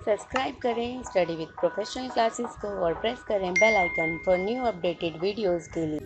Subscribe करें study with professional classes को और प्रेस करें bell icon for new updated videos के लिए।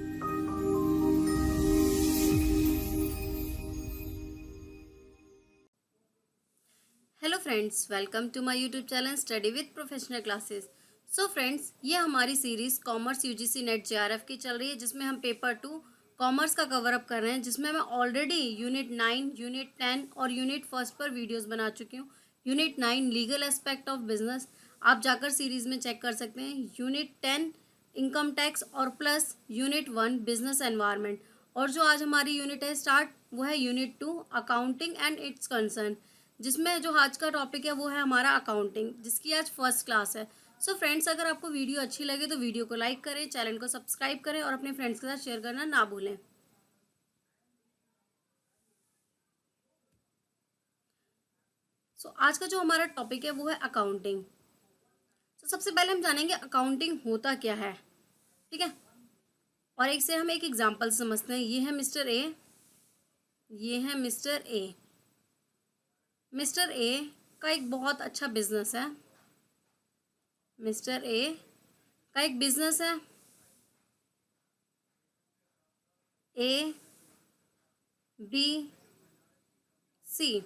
Hello friends, welcome to my YouTube channel study with professional classes. So friends, ये हमारी series commerce UGC NET JRF की चल रही है, जिसमें हम पेपर 2 कॉमर्स का कवर अप कर रहे हैं, जिसमें मैं ऑलरेडी यूनिट 9, यूनिट 10 और यूनिट फर्स्ट पर वीडियोस बना चुकी हूँ। Unit 9 legal aspect of business आप जाकर सीरीज़ में चेक कर सकते हैं। यूनिट 10 इनकम टैक्स और प्लस यूनिट 1 बिजनेस एनवायरनमेंट। और जो आज हमारी यूनिट है स्टार्ट, वो है unit 2 accounting and it's concern, जिसमें जो आज का टॉपिक है वो है हमारा अकाउंटिंग, जिसकी आज फर्स्ट क्लास है। सो फ्रेंड्स, अगर आपको वीडियो अच्छी लगे तो वीडियो को लाइक करें, चैनल को सब्सक्राइब करें और अपने फ्रेंड्स के साथ शेयर करना ना भूलें। आज का जो हमारा टॉपिक है वो है अकाउंटिंग। सबसे पहले हम जानेंगे अकाउंटिंग होता क्या है, ठीक है। और एक से हम एक एग्जाम्पल समझते हैं। ये है मिस्टर ए, ये है मिस्टर ए। मिस्टर ए का एक बहुत अच्छा बिजनेस है। मिस्टर ए का एक बिजनेस है, ए बी सी।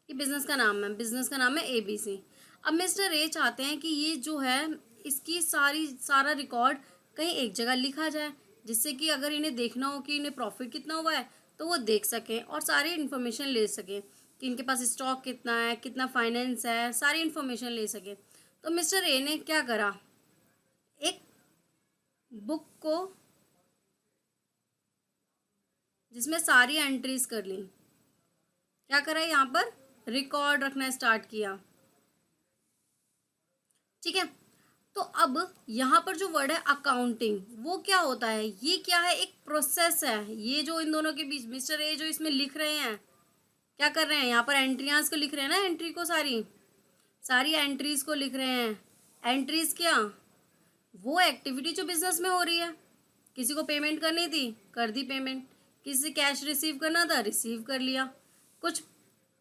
ये बिजनेस का नाम है, बिजनेस का नाम है ABC। अब मिस्टर ए चाहते हैं कि ये जो है इसकी सारा रिकॉर्ड कहीं एक जगह लिखा जाए, जिससे कि अगर इन्हें देखना हो कि इन्हें प्रॉफिट कितना हुआ है तो वो देख सकें और सारी इन्फॉर्मेशन ले सकें कि इनके पास स्टॉक कितना है, कितना फाइनेंस है, सारी इन्फॉर्मेशन ले सकें। तो मिस्टर ए ने क्या करा, एक बुक को जिसमें सारी एंट्रीज कर ली, क्या करा, यहाँ पर रिकॉर्ड रखना स्टार्ट किया, ठीक है। तो अब यहाँ पर जो वर्ड है अकाउंटिंग, वो क्या होता है, ये क्या है, एक प्रोसेस है। ये जो इन दोनों के बीच मिस्टर ए जो इसमें लिख रहे हैं, क्या कर रहे हैं, यहाँ पर एंट्रियाज को लिख रहे हैं ना, एंट्री को सारी एंट्रीज को लिख रहे हैं। एंट्रीज क्या, वो एक्टिविटी जो बिजनेस में हो रही है। किसी को पेमेंट करनी थी, कर दी पेमेंट। किसी से कैश रिसीव करना था, रिसीव कर लिया। कुछ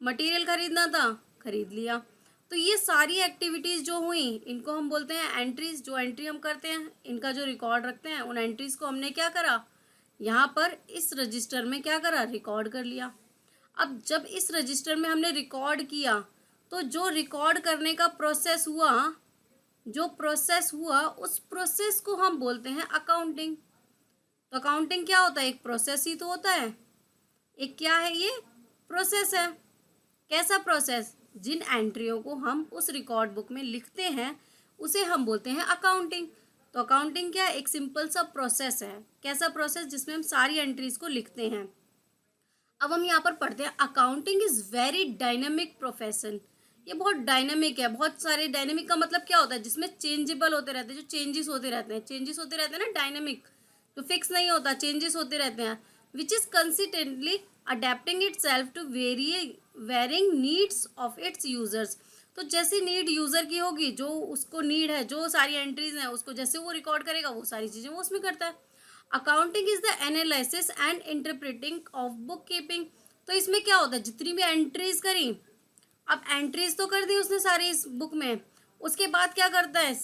मटेरियल खरीदना था, खरीद लिया। तो ये सारी एक्टिविटीज़ जो हुई, इनको हम बोलते हैं एंट्रीज। जो एंट्री हम करते हैं, इनका जो रिकॉर्ड रखते हैं, उन एंट्रीज को हमने क्या करा, यहाँ पर इस रजिस्टर में क्या करा, रिकॉर्ड कर लिया। अब जब इस रजिस्टर में हमने रिकॉर्ड किया, तो जो रिकॉर्ड करने का प्रोसेस हुआ, उस प्रोसेस को हम बोलते हैं अकाउंटिंग। तो अकाउंटिंग क्या होता है, एक प्रोसेस ही तो होता है। एक क्या है, ये प्रोसेस है। कैसा प्रोसेस, जिन एंट्रियों को हम उस रिकॉर्ड बुक में लिखते हैं उसे हम बोलते हैं अकाउंटिंग। तो अकाउंटिंग क्या है, एक सिंपल सा प्रोसेस है। कैसा प्रोसेस, जिसमें हम सारी एंट्रीज को लिखते हैं। अब हम यहाँ पर पढ़ते हैं, accounting is very dynamic profession. ये बहुत डायनेमिक है। बहुत सारे, डायनेमिक का मतलब क्या होता है, जिसमें चेंजेबल होते रहते हैं, जो चेंजेस होते रहते हैं ना, डायनेमिक तो फिक्स नहीं होता, चेंजेस होते रहते हैं। Which is consistently adapting itself to varying needs of its users. तो जैसी नीड यूजर की होगी, जो उसको नीड है, जो सारी एंट्रीज हैं, उसको जैसे वो रिकॉर्ड करेगा, वो सारी चीजें वो उसमें करता है। Accounting is the analysis and interpreting of book keeping. तो इसमें क्या होता है, जितनी भी एंट्रीज करी, अब एंट्रीज तो कर दी उसने सारी इस बुक में, उसके बाद क्या करता है,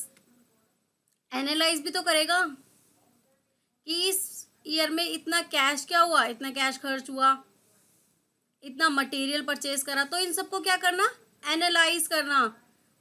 एनालाइज भी तो करेगा कि इस ईयर में इतना कैश क्या हुआ, इतना कैश खर्च हुआ, इतना मटेरियल परचेज करा। तो इन सबको क्या करना, एनालाइज करना।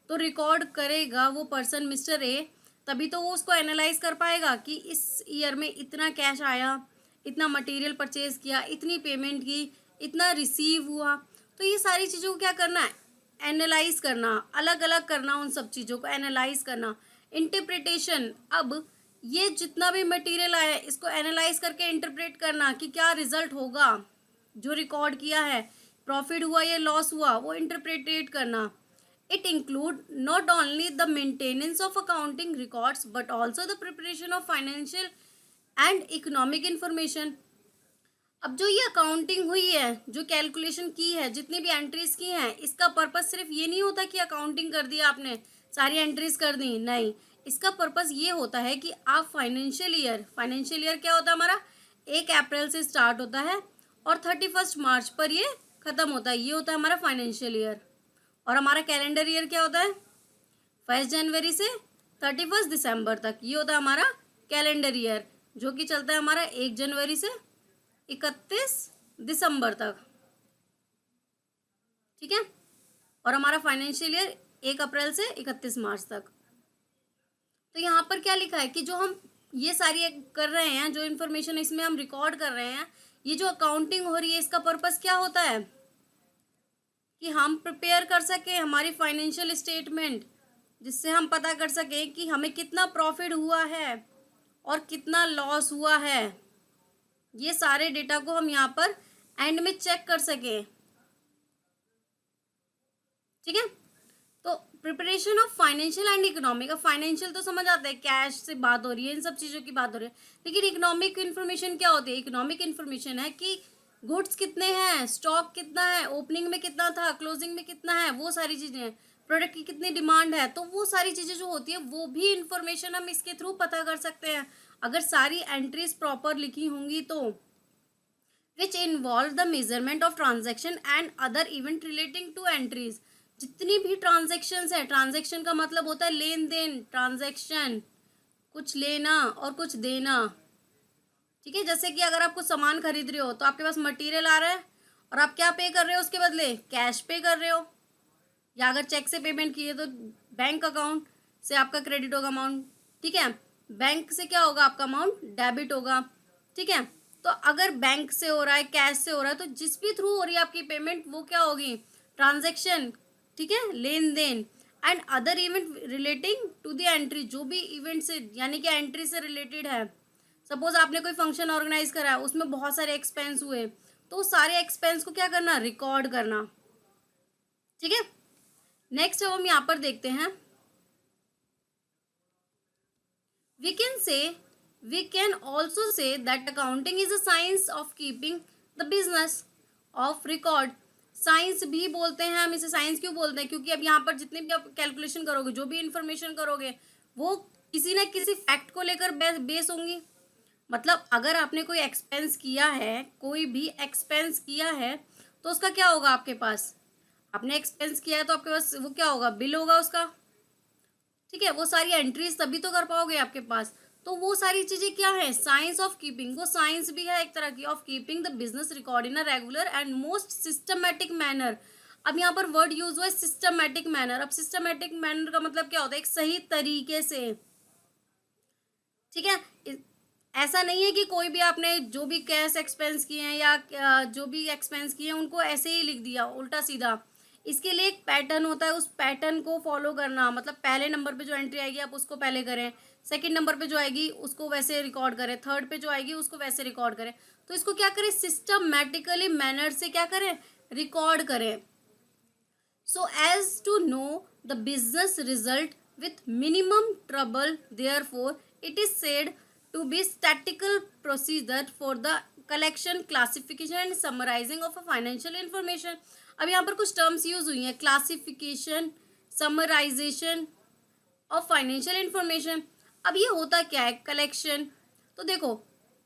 तो रिकॉर्ड करेगा वो पर्सन मिस्टर ए, तभी तो वो उसको एनालाइज कर पाएगा कि इस ईयर में इतना कैश आया, इतना मटेरियल परचेज किया, इतनी पेमेंट की, इतना रिसीव हुआ। तो ये सारी चीज़ों को क्या करना है, एनालाइज करना, अलग अलग करना, उन सब चीज़ों को एनालाइज करना। इंटरप्रिटेशन, अब ये जितना भी मटेरियल आया है, इसको एनालाइज करके इंटरप्रेट करना कि क्या रिजल्ट होगा, जो रिकॉर्ड किया है, प्रॉफिट हुआ या लॉस हुआ, वो इंटरप्रेटेट करना। It include not only the maintenance of accounting records but also the preparation of financial and economic information. अब जो ये अकाउंटिंग हुई है, जो कैलकुलेशन की है, जितनी भी एंट्रीज की हैं, इसका पर्पस सिर्फ ये नहीं होता कि अकाउंटिंग कर दिया आपने, सारी एंट्रीज कर दी, नहीं। इसका पर्पस ये होता है कि आप फाइनेंशियल ईयर क्या होता है हमारा, 1 अप्रैल से स्टार्ट होता है और 31 मार्च पर ये खत्म होता है। ये होता है हमारा फाइनेंशियल ईयर। और हमारा कैलेंडर ईयर क्या होता है, 1 जनवरी से 31 दिसंबर तक, ये होता है हमारा कैलेंडर ईयर, जो कि चलता है हमारा 1 जनवरी से 31 दिसंबर तक, ठीक है। और हमारा फाइनेंशियल ईयर 1 अप्रैल से 31 मार्च तक। तो यहाँ पर क्या लिखा है कि जो हम ये सारी कर रहे हैं, जो इन्फॉर्मेशन इसमें हम रिकॉर्ड कर रहे हैं, ये जो अकाउंटिंग हो रही है, इसका पर्पस क्या होता है कि हम प्रिपेयर कर सके हमारी फाइनेंशियल स्टेटमेंट, जिससे हम पता कर सके कि हमें कितना प्रॉफिट हुआ है और कितना लॉस हुआ है। ये सारे डेटा को हम यहाँ पर एंड में चेक कर सके, ठीक है। तो preparation of financial and economic, financial तो समझ आता है, कैश से बात हो रही है, इन सब चीज़ों की बात हो रही है, लेकिन इकोनॉमिक इन्फॉर्मेशन क्या होती है? इकोनॉमिक इन्फॉर्मेशन है कि गुड्स कितने हैं, स्टॉक कितना है, ओपनिंग में कितना था, क्लोजिंग में कितना है, वो सारी चीज़ें हैं, प्रोडक्ट की कितनी डिमांड है, तो वो सारी चीज़ें जो होती है वो भी इन्फॉर्मेशन हम इसके थ्रू पता कर सकते हैं, अगर सारी एंट्रीज प्रॉपर लिखी होंगी तो। Which involve the measurement of transaction and other event relating to entries, जितनी भी ट्रांजेक्शन्स है, ट्रांजेक्शन का मतलब होता है लेन देन, ट्रांजेक्शन, कुछ लेना और कुछ देना, ठीक है। जैसे कि अगर आप कुछ सामान खरीद रहे हो तो आपके पास मटेरियल आ रहा है और आप क्या पे कर रहे हो उसके बदले? कैश पे कर रहे हो, या अगर चेक से पेमेंट किए तो बैंक अकाउंट से आपका क्रेडिट होगा अमाउंट, ठीक है। बैंक से क्या होगा? आपका अमाउंट डेबिट होगा, ठीक है। तो अगर बैंक से हो रहा है, कैश से हो रहा है, तो जिस भी थ्रू हो रही है आपकी पेमेंट, वो क्या होगी? ट्रांजेक्शन, ठीक है, लेन देन। And other event relating to the entry, जो भी इवेंट से यानी कि एंट्री से रिलेटेड है। सपोज आपने कोई फंक्शन ऑर्गेनाइज करा है, उसमें बहुत सारे एक्सपेंस हुए, तो सारे एक्सपेंस को क्या करना? रिकॉर्ड करना, ठीक है। नेक्स्ट अब हम यहाँ पर देखते हैं, we can also say that accounting is a science of keeping the business of record। Science भी बोलते हैं हम इसे। साइंस क्यों बोलते हैं? क्योंकि अब यहाँ पर जितनी भी आप कैलकुलेशन करोगे, जो भी इंफॉर्मेशन करोगे, वो किसी न किसी फैक्ट को लेकर बेस होंगी। मतलब अगर आपने कोई एक्सपेंस किया है, कोई भी एक्सपेंस किया है, तो उसका क्या होगा आपके पास? आपने एक्सपेंस किया है तो आपके पास वो क्या होगा? बिल होगा उसका, ठीक है। वो सारी एंट्रीज तभी तो कर पाओगे आपके पास। तो वो सारी चीजें क्या है? Science of keeping. वो साइंस भी है एक तरह की, of keeping the business record in a regular and most systematic manner. अब यहाँ पर वर्ड यूज हुआ है सिस्टमैटिक मैनर। अब सिस्टमैटिक मैनर का मतलब क्या होता है? एक सही तरीके से, ठीक है। ऐसा नहीं है कि कोई भी आपने जो भी कैश एक्सपेंस किए हैं या जो भी एक्सपेंस किए हैं उनको ऐसे ही लिख दिया उल्टा सीधा। इसके लिए एक पैटर्न होता है, उस पैटर्न को फॉलो करना। मतलब पहले नंबर पे जो एंट्री आएगी आप उसको पहले करें, सेकंड नंबर पे जो आएगी उसको वैसे रिकॉर्ड करें, थर्ड पे जो आएगी उसको वैसे रिकॉर्ड करें। तो इसको क्या करें? सिस्टमैटिकली मैनर से क्या करें? रिकॉर्ड करें। So as to know the business result with minimum trouble, therefore it is said to be statistical procedure for the collection, classification and summarizing of a financial information। अब यहाँ पर कुछ terms use हुई हैं, classification, summarisation of financial information. अब ये होता क्या है? कलेक्शन। तो देखो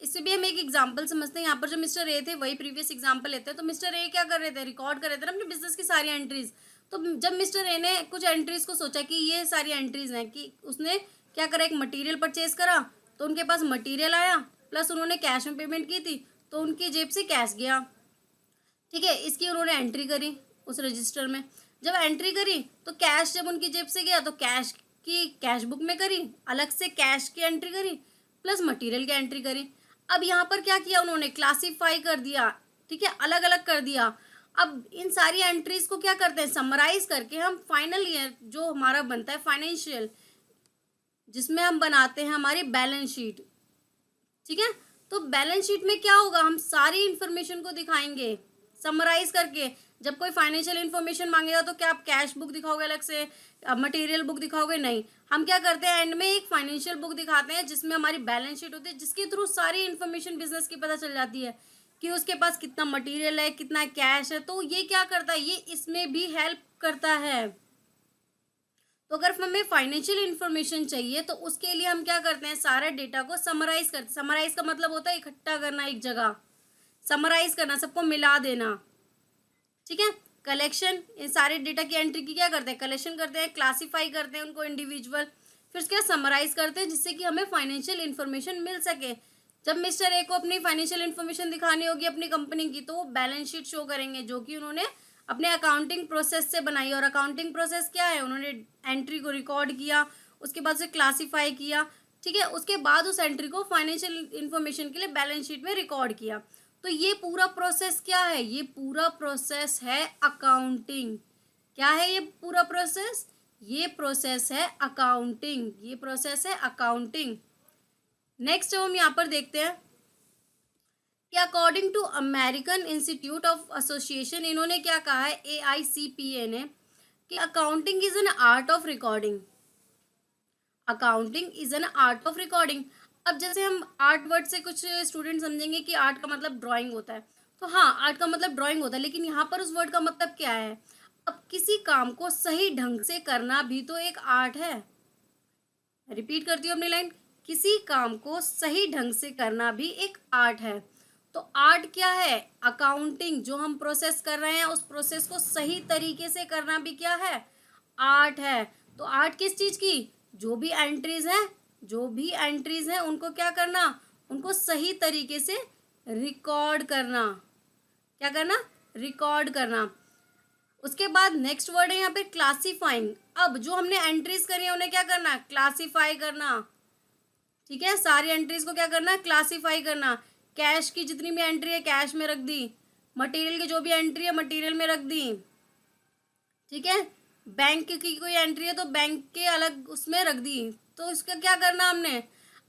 इससे भी हम एक एग्जांपल समझते हैं। यहाँ पर जो मिस्टर ए थे वही प्रीवियस एग्जांपल लेते हैं। तो मिस्टर ए क्या कर रहे थे? रिकॉर्ड कर रहे थे ना अपने बिजनेस की सारी एंट्रीज। तो जब मिस्टर ए ने कुछ एंट्रीज को सोचा कि ये सारी एंट्रीज हैं, कि उसने क्या करा? एक मटेरियल परचेज करा, तो उनके पास मटेरियल आया, प्लस उन्होंने कैश में पेमेंट की थी, तो उनकी जेब से कैश गया, ठीक है। इसकी उन्होंने एंट्री करी उस रजिस्टर में। जब एंट्री करी तो कैश जब उनकी जेब से गया तो कैश की कैश बुक में करी, अलग से कैश की एंट्री करी, प्लस मटेरियल की एंट्री करी। अब यहाँ पर क्या किया उन्होंने? क्लासीफाई कर दिया, ठीक है, अलग अलग कर दिया। अब इन सारी एंट्रीज को क्या करते हैं? समराइज करके हम फाइनल ईयर जो हमारा बनता है फाइनेंशियल, जिसमें हम बनाते हैं हमारी बैलेंस शीट, ठीक है। तो बैलेंस शीट में क्या होगा? हम सारी इंफॉर्मेशन को दिखाएंगे समराइज करके। जब कोई फाइनेंशियल इंफॉर्मेशन मांगेगा तो क्या आप कैश बुक दिखाओगे अलग से, मटेरियल बुक दिखाओगे? नहीं। हम क्या करते हैं? एंड में एक फाइनेंशियल बुक दिखाते हैं जिसमें हमारी बैलेंस शीट होती है, जिसके थ्रू सारी इंफॉर्मेशन बिजनेस की पता चल जाती है कि उसके पास कितना मटेरियल है, कितना कैश है। तो ये क्या करता है? ये इसमें भी हेल्प करता है। तो अगर हमें फाइनेंशियल इंफॉर्मेशन चाहिए तो उसके लिए हम क्या करते हैं? सारे डेटा को समराइज करते हैं। समराइज का मतलब होता है इकट्ठा करना एक जगह, समराइज करना, सबको मिला देना, ठीक है। कलेक्शन, इन सारे डेटा की एंट्री की क्या करते हैं, कलेक्शन करते हैं, क्लासीफाई करते हैं उनको इंडिविजुअल, फिर उसके बाद समराइज करते हैं जिससे कि हमें फाइनेंशियल इन्फॉर्मेशन मिल सके। जब मिस्टर ए को अपनी फाइनेंशियल इन्फॉर्मेशन दिखानी होगी अपनी कंपनी की, तो वो बैलेंस शीट शो करेंगे जो कि उन्होंने अपने अकाउंटिंग प्रोसेस से बनाई। और अकाउंटिंग प्रोसेस क्या है, उन्होंने एंट्री को रिकॉर्ड किया, उसके बाद उसे क्लासीफाई किया, ठीक है, उसके बाद उस एंट्री को फाइनेंशियल इन्फॉर्मेशन के लिए बैलेंस शीट में रिकॉर्ड किया। तो ये पूरा प्रोसेस क्या है, ये पूरा प्रोसेस है अकाउंटिंग। क्या है ये पूरा प्रोसेस, ये प्रोसेस है अकाउंटिंग, ये प्रोसेस है अकाउंटिंग। नेक्स्ट हम यहाँ पर देखते हैं कि according to American Institute of Association, इन्होंने क्या कहा है, AICPA ने, कि accounting is an art of recording. Accounting is an art of recording. अब जैसे हम आर्ट वर्ड से कुछ स्टूडेंट समझेंगे कि आर्ट का मतलब ड्राइंग होता है, तो हाँ आर्ट का मतलब ड्राइंग होता है, लेकिन यहाँ पर उस वर्ड का मतलब क्या है, अब किसी काम को सही ढंग से करना भी तो एक आर्ट है। रिपीट करती हूँ अपनी लाइन, किसी काम को सही ढंग से करना भी एक आर्ट है। तो आर्ट क्या है, अकाउंटिंग, जो हम प्रोसेस कर रहे हैं उस प्रोसेस को सही तरीके से करना भी क्या है, आर्ट है। तो आर्ट किस चीज की, जो भी एंट्रीज हैं, जो भी एंट्रीज हैं उनको क्या करना, उनको सही तरीके से रिकॉर्ड करना। क्या करना, रिकॉर्ड करना। उसके बाद नेक्स्ट वर्ड है यहाँ पे क्लासीफाइंग। अब जो हमने एंट्रीज करी है उन्हें क्या करना, क्लासीफाई करना। ठीक है, सारी एंट्रीज को क्या करना, क्लासीफाई करना। कैश की जितनी भी एंट्री है कैश में रख दी, मटेरियल की जो भी एंट्री है मटेरियल में रख दी, ठीक है, बैंक की कोई एंट्री है तो बैंक के अलग उसमें रख दी। तो इसका क्या करना हमने,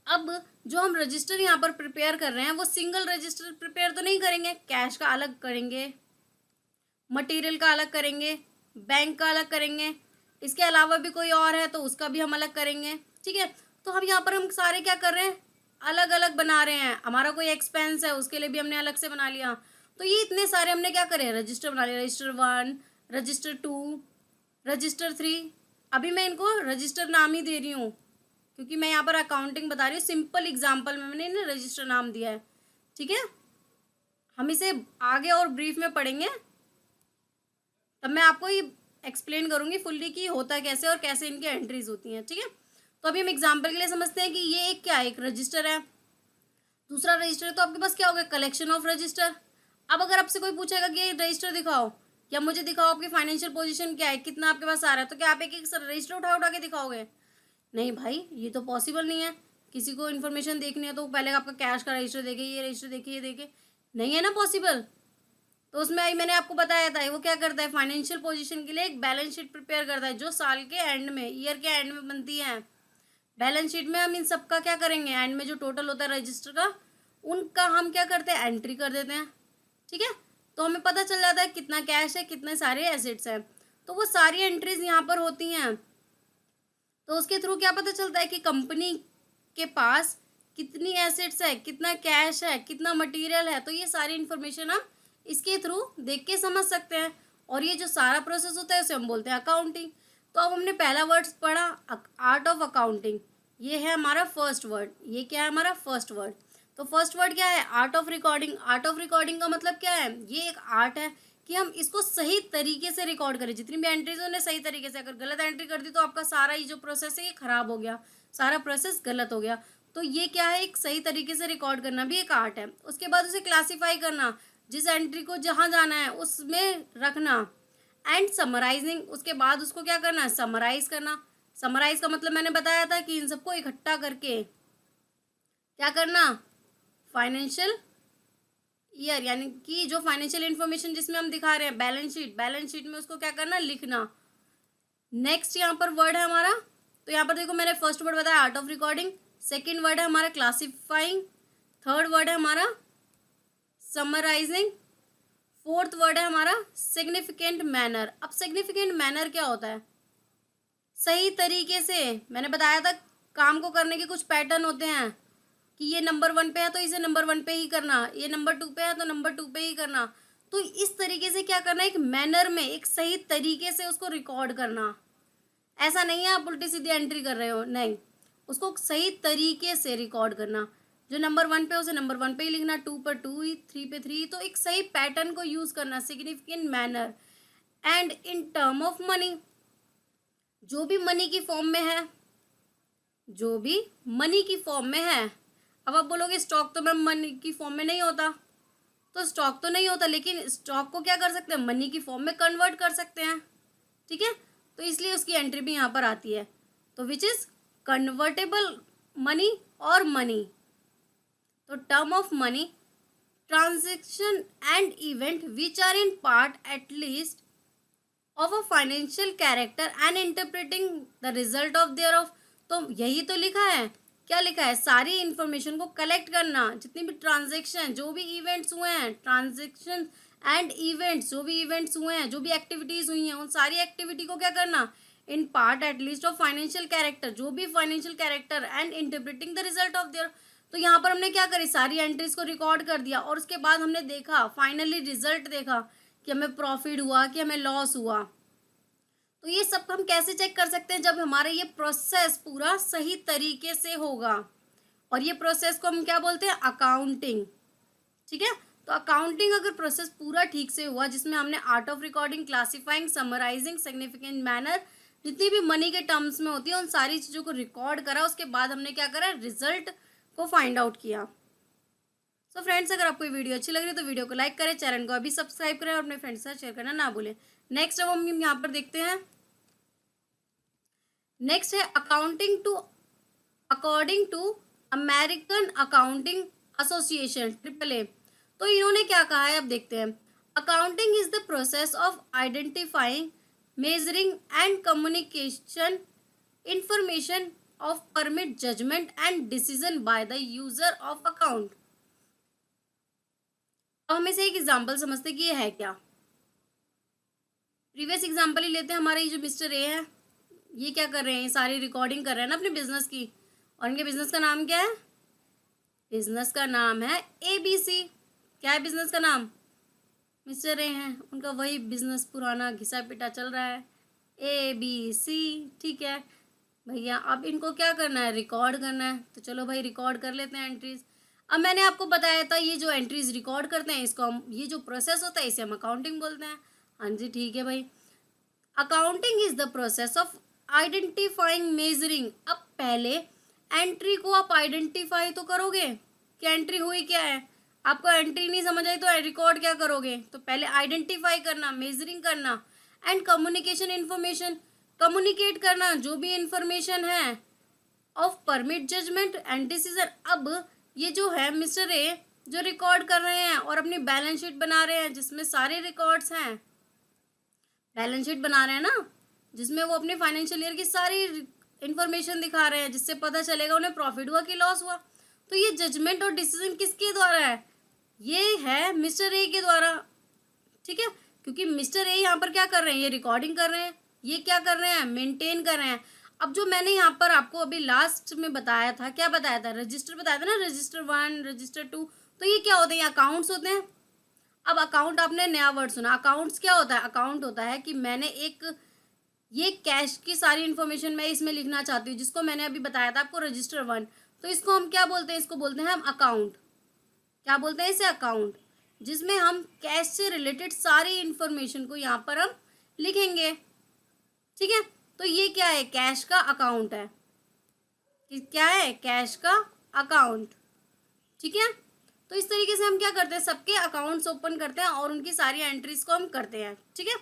अब जो हम रजिस्टर यहाँ पर प्रिपेयर कर रहे हैं वो सिंगल रजिस्टर प्रिपेयर तो नहीं करेंगे, कैश का अलग करेंगे, मटेरियल का अलग करेंगे, बैंक का अलग करेंगे, इसके अलावा भी कोई और है तो उसका भी हम अलग करेंगे। ठीक है, तो हम यहाँ पर हम सारे क्या कर रहे हैं, अलग अलग बना रहे हैं। हमारा कोई एक्सपेंस है उसके लिए भी हमने अलग से बना लिया। तो ये इतने सारे हमने क्या करे, रजिस्टर बना लिया, रजिस्टर 1, रजिस्टर 2, रजिस्टर 3। अभी मैं इनको रजिस्टर नाम ही दे रही हूँ क्योंकि मैं यहाँ पर अकाउंटिंग बता रही हूँ, सिंपल एग्जाम्पल में मैंने इन्हें रजिस्टर नाम दिया है। ठीक है, हम इसे आगे और ब्रीफ में पढ़ेंगे, तब मैं आपको ये एक्सप्लेन करूंगी फुल्ली कि होता कैसे और कैसे इनकी एंट्रीज होती हैं। ठीक है, तो अभी हम एग्जाम्पल के लिए समझते हैं कि ये एक क्या है, एक रजिस्टर है, दूसरा रजिस्टर है, तो आपके पास क्या होगा, कलेक्शन ऑफ रजिस्टर। अब अगर आपसे कोई पूछेगा कि ये रजिस्टर दिखाओ या मुझे दिखाओ आपकी फाइनेंशियल पोजीशन क्या है, कितना आपके पास आ रहा है, तो क्या आप एक एक रजिस्टर उठा उठा के दिखाओगे, नहीं भाई ये तो पॉसिबल नहीं है। किसी को इन्फॉर्मेशन देखनी है तो पहले आपका कैश का रजिस्टर देखे, ये रजिस्टर देखे, ये देखे, नहीं है ना पॉसिबल। तो उसमें आई मैंने आपको बताया था वो क्या करता है, फाइनेंशियल पोजीशन के लिए एक बैलेंस शीट प्रिपेयर करता है जो साल के एंड में, ईयर के एंड में बनती है। बैलेंस शीट में हम इन सब का क्या करेंगे, एंड में जो टोटल होता है रजिस्टर का, उनका हम क्या करते हैं, एंट्री कर देते हैं। ठीक है, तो हमें पता चल जाता है कितना कैश है, कितने सारे एसेट्स हैं, तो वो सारी एंट्रीज यहाँ पर होती हैं। तो उसके थ्रू क्या पता चलता है कि कंपनी के पास कितनी एसेट्स है, कितना कैश है, कितना मटेरियल है। तो ये सारी इन्फॉर्मेशन हम इसके थ्रू देख के समझ सकते हैं। और ये जो सारा प्रोसेस होता है उसे हम बोलते हैं अकाउंटिंग। तो अब हमने पहला वर्ड पढ़ा, आर्ट ऑफ अकाउंटिंग, ये है हमारा फर्स्ट वर्ड। ये क्या है हमारा फर्स्ट वर्ड। तो फर्स्ट वर्ड क्या है, art of recording. Art of recording का मतलब क्या है, ये एक आर्ट है कि हम इसको सही तरीके से रिकॉर्ड करें, जितनी भी एंट्रीज है उन्हें सही तरीके से। अगर गलत एंट्री कर दी तो आपका सारा ये जो प्रोसेस है ये खराब हो गया, सारा प्रोसेस गलत हो गया। तो ये क्या है, एक सही तरीके से रिकॉर्ड करना भी एक आर्ट है। उसके बाद उसे क्लासीफाई करना, जिस एंट्री को जहाँ जाना है उसमें रखना। एंड समराइजिंग, उसके बाद उसको क्या करना है, समराइज करना। समराइज का मतलब मैंने बताया था कि इन सबको इकट्ठा करके क्या करना, फाइनेंशियल ईयर, यानी कि जो फाइनेंशियल इंफॉर्मेशन जिसमें हम दिखा रहे हैं बैलेंस शीट, बैलेंस शीट में उसको क्या करना, लिखना। नेक्स्ट यहाँ पर वर्ड है हमारा, तो यहाँ पर देखो मैंने फर्स्ट वर्ड बताया art of recording, second word है हमारा क्लासीफाइंग, थर्ड वर्ड है हमारा समराइजिंग, फोर्थ वर्ड है हमारा सिग्निफिकेंट मैनर। अब सिग्निफिकेंट मैनर क्या होता है, सही तरीके से। मैंने बताया था काम को करने के कुछ पैटर्न होते हैं कि ये नंबर 1 पे है तो इसे नंबर 1 पे ही करना, ये नंबर 2 पे है तो नंबर 2 पे ही करना। तो इस तरीके से क्या करना, एक मैनर में, एक सही तरीके से उसको रिकॉर्ड करना। ऐसा नहीं है आप उल्टी सीधी एंट्री कर रहे हो, नहीं, उसको सही तरीके से रिकॉर्ड करना। जो नंबर 1 पे उसे नंबर 1 पे ही लिखना, 2 पर 2 ही, 3 पे 3। तो एक सही पैटर्न को यूज़ करना, significant manner. And in term of money, जो भी मनी की फॉर्म में है, जो भी मनी की फॉर्म में है। अब आप बोलोगे स्टॉक तो मैम मनी की फॉर्म में नहीं होता, तो स्टॉक तो नहीं होता, लेकिन स्टॉक को क्या कर सकते हैं, मनी की फॉर्म में कन्वर्ट कर सकते हैं, ठीक है। तो इसलिए उसकी एंट्री भी यहाँ पर आती है, तो विच इज कन्वर्टेबल मनी और मनी। तो term of money, transaction and event which are in part at least of a financial character and interpreting the result of thereof. तो यही तो लिखा है, क्या लिखा है, सारी इंफॉर्मेशन को कलेक्ट करना, जितनी भी ट्रांजेक्शन, जो भी इवेंट्स हुए हैं, ट्रांजेक्शन एंड इवेंट्स, जो भी इवेंट्स हुए हैं, जो भी एक्टिविटीज हुई हैं, उन सारी एक्टिविटी को क्या करना, इन part at least of financial character, जो भी financial character and interpreting the result of there. तो यहाँ पर हमने क्या करी, सारी एंट्रीज को रिकॉर्ड कर दिया, और उसके बाद हमने देखा, फाइनली रिजल्ट देखा कि हमें प्रॉफिट हुआ कि हमें लॉस हुआ। तो ये सब हम कैसे चेक कर सकते हैं, जब हमारा ये प्रोसेस पूरा सही तरीके से होगा, और ये प्रोसेस को हम क्या बोलते हैं, अकाउंटिंग, ठीक है। तो अकाउंटिंग अगर प्रोसेस पूरा ठीक से हुआ, जिसमें हमने art of recording, classifying, summarising, significant manner, जितनी भी मनी के टर्म्स में होती है, उन सारी चीज़ों को रिकॉर्ड करा, उसके बाद हमने क्या करा, रिजल्ट को फाइंड आउट किया। सो फ्रेंड्स, अगर आपको ये वीडियो अच्छी लग रही है तो वीडियो को लाइक करें, चैनल को अभी सब्सक्राइब करें और अपने फ्रेंड्स के साथ शेयर करना ना भूलें। नेक्स्ट अब हम यहाँ पर देखते हैं, नेक्स्ट है according to American Accounting Association AAA। तो इन्होंने क्या कहा है, अब देखते हैं। Accounting is the process of identifying, measuring and communication information of permit judgement and decision by the user of account. अब हमें से एक एग्जाम्पल समझते कि ये है क्या। प्रीवियस एग्जाम्पल ही लेते हैं, हमारे ये जो मिस्टर ए है, ये क्या कर रहे हैं, सारी रिकॉर्डिंग कर रहे हैं ना अपने बिजनेस की, और इनके बिजनेस का नाम क्या है, बिजनेस का नाम है ABC। क्या है बिजनेस का नाम, मिस्टर ए हैं, उनका वही बिजनेस पुराना घिसा पिटा चल रहा है, ABC, ठीक है भैया। अब इनको क्या करना है, रिकॉर्ड करना है, तो चलो भाई रिकॉर्ड कर लेते हैं एंट्रीज। अब मैंने आपको बताया था, ये जो एंट्रीज रिकॉर्ड करते हैं, इसको हम, ये जो प्रोसेस होता है, इसे हम अकाउंटिंग बोलते हैं। हाँ जी, ठीक है भाई। Accounting is the process of identifying, measuring. अब पहले एंट्री को आप आइडेंटिफाई तो करोगे कि एंट्री हुई क्या है। आपको एंट्री नहीं समझ आई तो रिकॉर्ड क्या करोगे, तो पहले आइडेंटिफाई करना, मेजरिंग करना, एंड कम्युनिकेशन इन्फॉर्मेशन, कम्युनिकेट करना जो भी इंफॉर्मेशन है, of permit judgement and decision. अब ये जो है मिस्टर ए जो रिकॉर्ड कर रहे हैं और अपनी बैलेंस शीट बना रहे हैं, जिसमें सारे रिकॉर्ड्स हैं, बैलेंस शीट बना रहे हैं ना, जिसमें वो अपने फाइनेंशियल ईयर की सारी इंफॉर्मेशन दिखा रहे हैं, जिससे पता चलेगा उन्हें प्रॉफिट हुआ कि लॉस हुआ। तो ये जजमेंट और डिसीजन किसके द्वारा है, ये है मिस्टर ए के द्वारा, ठीक है। क्योंकि मिस्टर ए यहाँ पर क्या कर रहे हैं, ये रिकॉर्डिंग कर रहे हैं, ये क्या कर रहे हैं, मेंटेन कर रहे हैं। अब जो मैंने यहाँ पर आपको अभी लास्ट में बताया था, क्या बताया था, रजिस्टर बताया था ना, रजिस्टर 1, रजिस्टर 2। तो ये क्या होते हैं, ये अकाउंट्स होते हैं। अब अकाउंट, आपने नया वर्ड सुना, अकाउंट्स क्या होता है, अकाउंट होता है कि मैंने एक, ये कैश की सारी इन्फॉर्मेशन मैं इसमें लिखना चाहती हूँ, जिसको मैंने अभी बताया था आपको, रजिस्टर 1। तो इसको हम क्या बोलते हैं, इसको बोलते हैं हम अकाउंट। क्या बोलते हैं इसे, अकाउंट, जिसमें हम कैश से रिलेटेड सारी इन्फॉर्मेशन को यहाँ पर हम लिखेंगे, ठीक है। तो ये क्या है, कैश का अकाउंट है, क्या है, कैश का अकाउंट, ठीक है। तो इस तरीके से हम क्या करते हैं, सबके अकाउंट्स ओपन करते हैं और उनकी सारी एंट्रीज को हम करते हैं, ठीक है,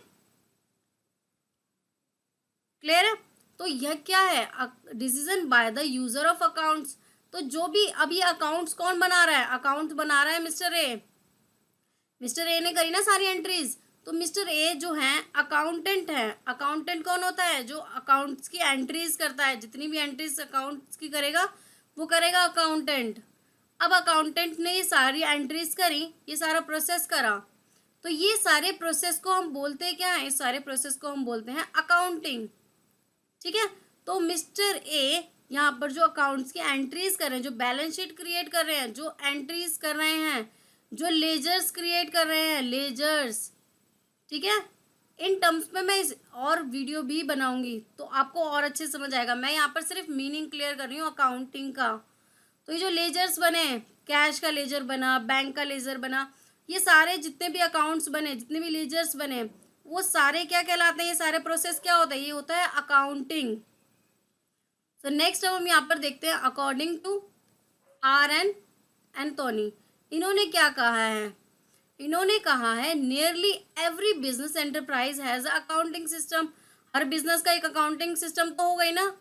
क्लियर है। तो यह क्या है, decision by the user of accounts. तो जो भी, अब ये अकाउंट्स कौन बना रहा है, अकाउंट बना रहा है मिस्टर ए। मिस्टर ए ने करी ना सारी एंट्रीज, तो मिस्टर ए जो है अकाउंटेंट है। अकाउंटेंट कौन होता है, जो अकाउंट्स की एंट्रीज करता है, जितनी भी एंट्रीज अकाउंट्स की करेगा वो करेगा अकाउंटेंट। अब अकाउंटेंट ने ये सारी एंट्रीज करी, ये सारा प्रोसेस करा, तो ये सारे प्रोसेस को हम बोलते हैं क्या है, इस सारे प्रोसेस को हम बोलते हैं अकाउंटिंग, ठीक है। तो मिस्टर ए यहाँ पर जो अकाउंट्स की एंट्रीज कर रहे हैं, जो बैलेंस शीट क्रिएट कर रहे हैं, जो एंट्रीज कर रहे हैं, जो लेजर्स क्रिएट कर रहे हैं, लेजर्स, ठीक है। इन टर्म्स में मैं इस और वीडियो भी बनाऊंगी तो आपको और अच्छे से समझ आएगा। मैं यहाँ पर सिर्फ मीनिंग क्लियर कर रही हूँ अकाउंटिंग का। तो ये जो लेजर्स बने, कैश का लेजर बना, बैंक का लेजर बना, ये सारे जितने भी अकाउंट्स बने, जितने भी लेजर्स बने, वो सारे क्या कहलाते हैं, ये सारे प्रोसेस क्या होता है, ये होता है अकाउंटिंग। सो नेक्स्ट अब हम यहाँ पर देखते हैं अकॉर्डिंग टू R.N. एंथोनी, इन्होंने क्या कहा है, इन्होंने कहा है nearly every business enterprise has accounting system. Her business का एक अकाउंटिंग सिस्टम तो हो गई ना।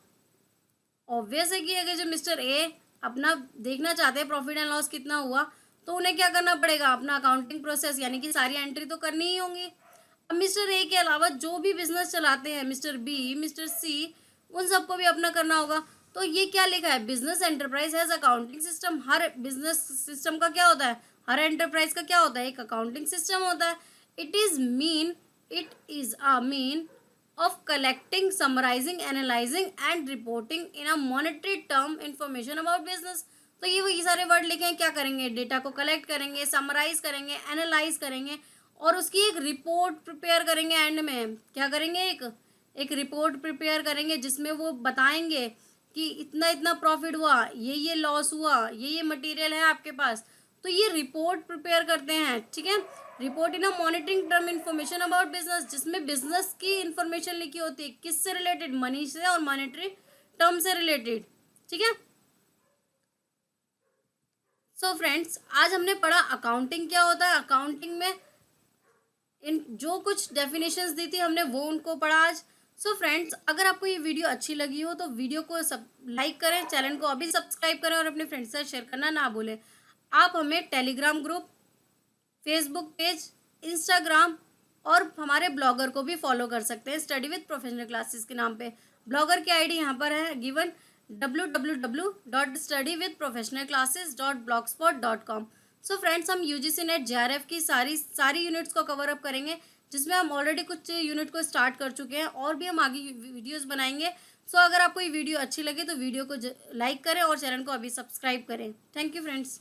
ऑब्वियस है कि अगर जो मिस्टर ए अपना देखना चाहते हैं प्रॉफिट एंड लॉस कितना हुआ, तो उन्हें क्या करना पड़ेगा, अपना अकाउंटिंग प्रोसेस यानी कि सारी एंट्री तो करनी ही होंगी। अब मिस्टर ए के अलावा जो भी बिजनेस चलाते हैं, मिस्टर बी, मिस्टर सी, उन सबको भी अपना करना होगा। तो ये क्या लिखा है, business enterprise has accounting system. Her business system का क्या होता है, हर एंटरप्राइज का क्या होता है, एक अकाउंटिंग सिस्टम होता है। It is a mean of collecting, summarizing, analyzing and reporting in a monetary term information about business। तो ये वही सारे वर्ड लिखे हैं, क्या करेंगे, डेटा को कलेक्ट करेंगे, समराइज करेंगे, एनालाइज करेंगे और उसकी एक रिपोर्ट प्रिपेयर करेंगे। एंड में क्या करेंगे, एक रिपोर्ट प्रिपेयर करेंगे जिसमें वो बताएंगे कि इतना इतना प्रॉफिट हुआ, ये लॉस हुआ, ये मटेरियल है आपके पास। तो ये रिपोर्ट प्रिपेयर करते हैं, ठीक है। Report in a monitoring term information about business, जिसमें बिजनेस की इंफॉर्मेशन लिखी होती है, किससे रिलेटेड, मनी से और मॉनिटरी टर्म से रिलेटेड, ठीक है। सो फ्रेंड्स, आज हमने पढ़ा अकाउंटिंग क्या होता है। अकाउंटिंग में इन जो कुछ डेफिनेशंस दी थी हमने वो उनको पढ़ा आज। सो फ्रेंड्स, अगर आपको ये वीडियो अच्छी लगी हो तो वीडियो को सब लाइक करें, चैनल को अभी सब्सक्राइब करें और अपने फ्रेंड्स से शेयर करना ना भूलें। आप हमें Telegram group, Facebook page, Instagram और हमारे ब्लॉगर को भी फॉलो कर सकते हैं स्टडी विद प्रोफेशनल क्लासेस के नाम पे। ब्लॉगर की आईडी यहाँ पर है गिवन www.studyWithProfessionalClasses.blogspot.com। सो फ्रेंड्स, हम यूजीसी नेट जेआरएफ की सारी यूनिट्स को कवर अप करेंगे, जिसमें हम ऑलरेडी कुछ यूनिट को स्टार्ट कर चुके हैं और भी हम आगे वीडियोस बनाएंगे। सो अगर आपको ये वीडियो अच्छी लगे तो वीडियो को लाइक करें और चैनल को अभी सब्सक्राइब करें। Thank you friends.